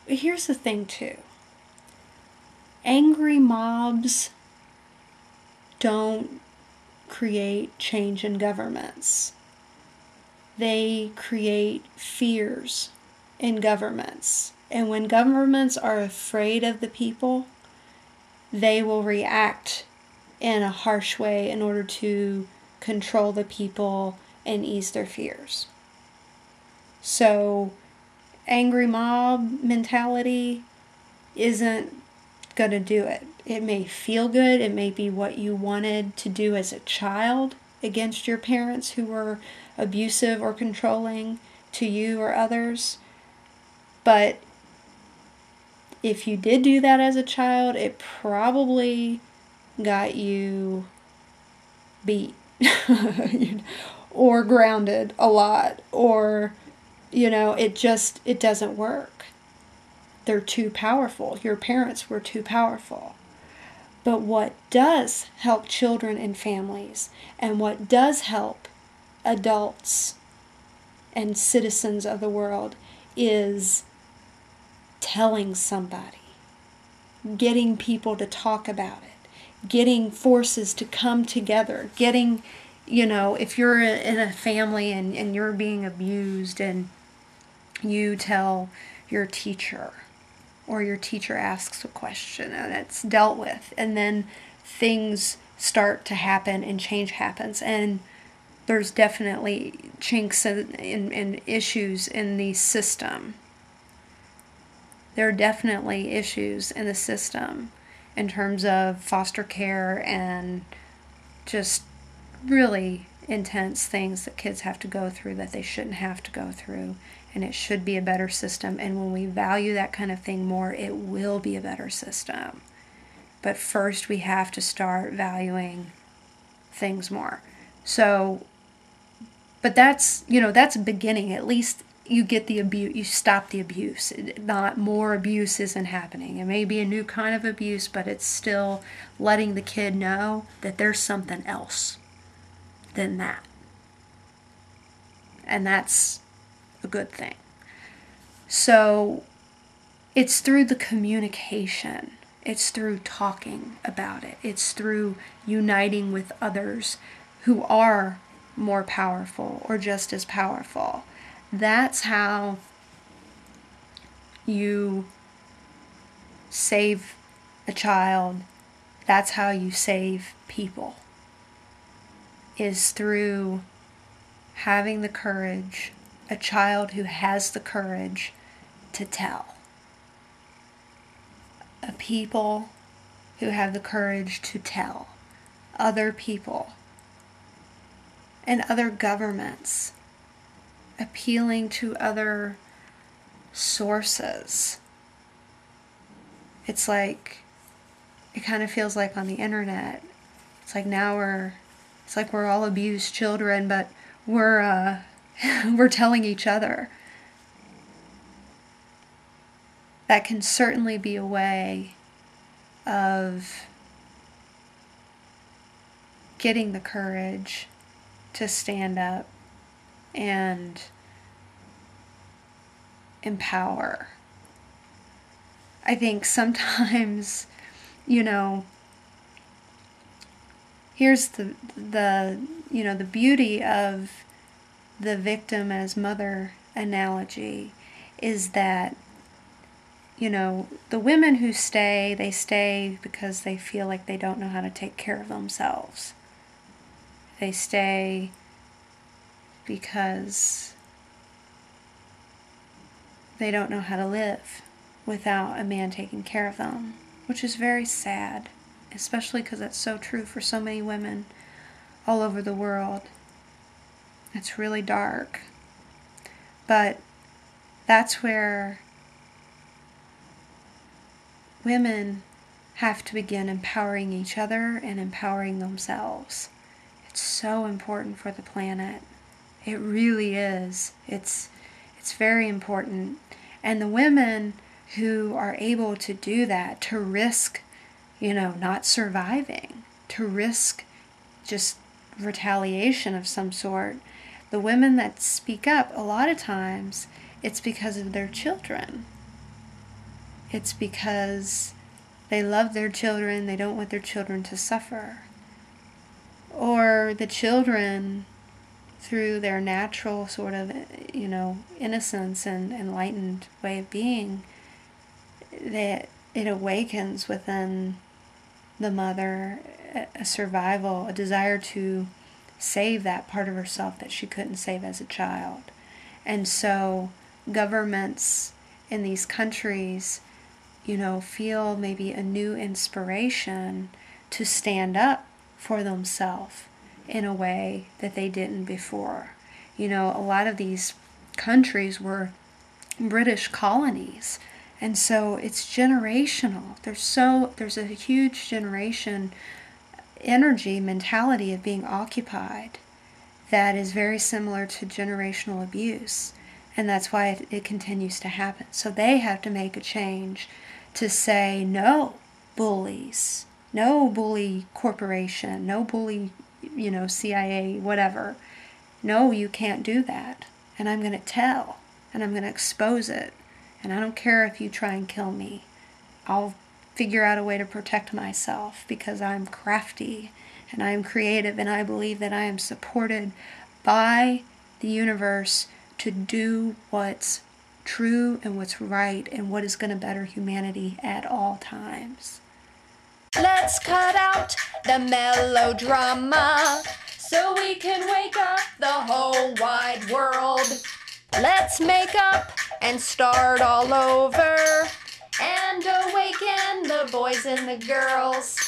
here's the thing too. Angry mobs don't create change in governments. They create fears in governments. And when governments are afraid of the people, they will react in a harsh way in order to control the people and ease their fears. So, angry mob mentality isn't going to do it. It may feel good. It may be what you wanted to do as a child against your parents who were abusive or controlling to you or others. But if you did do that as a child, it probably got you beat or grounded a lot, or, it doesn't work. They're too powerful. Your parents were too powerful. But what does help children and families, and what does help adults and citizens of the world, is telling somebody, getting people to talk about it, getting forces to come together, getting, if you're in a family and you're being abused and you tell your teacher, or your teacher asks a question and it's dealt with, and then things start to happen and change happens, and there's definitely chinks and issues in the system. There are definitely issues in the system in terms of foster care and just really intense things that kids have to go through that they shouldn't have to go through. And it should be a better system. And when we value that kind of thing more, it will be a better system. But first we have to start valuing things more. So, but that's a beginning. At least you get the abuse, you stop the abuse. Not more abuse isn't happening. It may be a new kind of abuse, but it's still letting the kid know that there's something else than that. And that's a good thing. So it's through the communication. It's through talking about it. It's through uniting with others who are more powerful or just as powerful. That's how you save a child. That's how you save people, is through having the courage, a child who has the courage to tell. A people who have the courage to tell other people and other governments, appealing to other sources. It's like, it kind of feels like on the internet, it's like now we're all abused children, but we're telling each other. That can certainly be a way of getting the courage to stand up and empower. I think sometimes, here's the beauty of the victim as mother analogy is that, the women who stay, they stay because they feel like they don't know how to take care of themselves. They stay because they don't know how to live without a man taking care of them, which is very sad, especially because that's so true for so many women all over the world. It's really dark. But that's where women have to begin empowering each other and empowering themselves. It's so important for the planet. It really is. It's very important. And the women who are able to do that, to risk, not surviving, to risk just retaliation of some sort, the women that speak up, a lot of times, it's because of their children. It's because they love their children, they don't want their children to suffer. Or the children, through their natural sort of, innocence and enlightened way of being, that it awakens within the mother a survival, a desire to save that part of herself that she couldn't save as a child. And so governments in these countries, feel maybe a new inspiration to stand up for themselves in a way that they didn't before. A lot of these countries were British colonies, and so it's generational. There's a huge generation energy, mentality of being occupied that is very similar to generational abuse, and that's why it continues to happen. So they have to make a change to say no bullies, no bully corporation, no bully, CIA, whatever. No, you can't do that. And I'm going to tell, and I'm going to expose it. And I don't care if you try and kill me. I'll figure out a way to protect myself because I'm crafty and I'm creative, and I believe that I am supported by the universe to do what's true and what's right and what is going to better humanity at all times. Let's cut out the melodrama so we can wake up the whole wide world. Let's make up and start all over and awaken the boys and the girls.